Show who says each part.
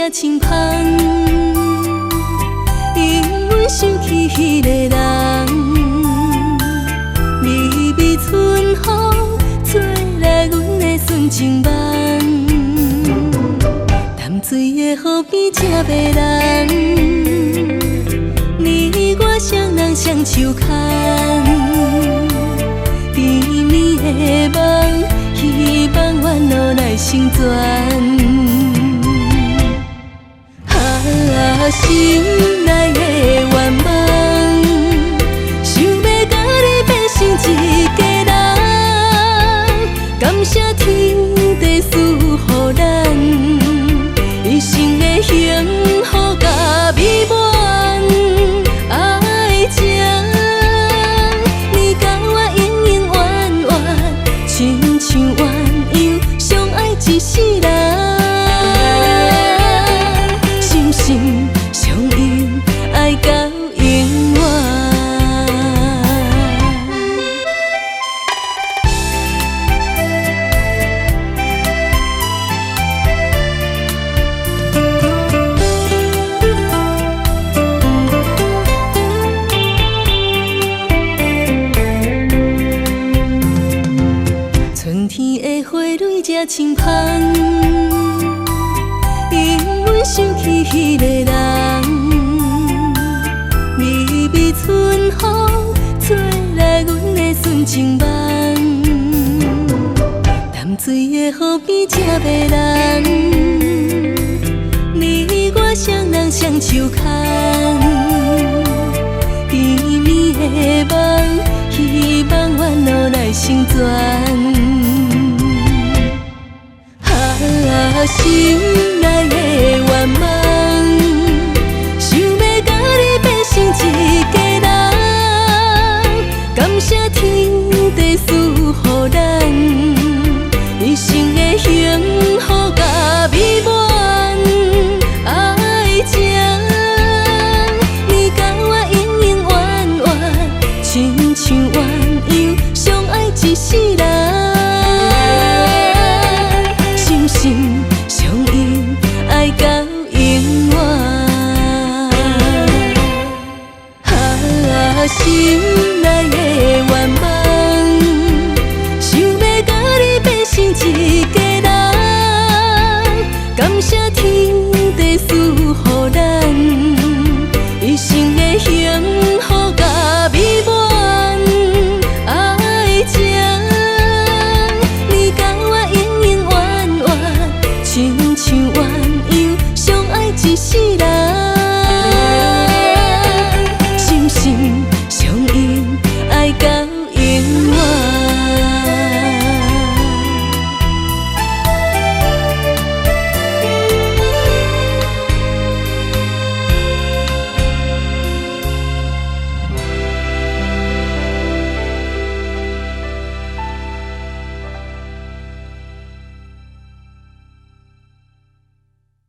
Speaker 1: 才轻芳，因为想起迄个人，微微春风吹来阮的纯情梦。淡水的河边才迷人，你我双人双手牵，甜蜜的梦，希望愿落来成全。心内的愿望，想要甲你变成一家人，感谢天地赐予咱一生的幸福甲美满。爱情，你甲我永永远远，亲像鸳鸯，相爱一世人。春天的花蕊才轻芳，因为想起迄个人，微微春风吹来阮的纯情梦。淡水的河边才迷人，你我双人双手牵，甜蜜的梦，希望愿落来成全。心。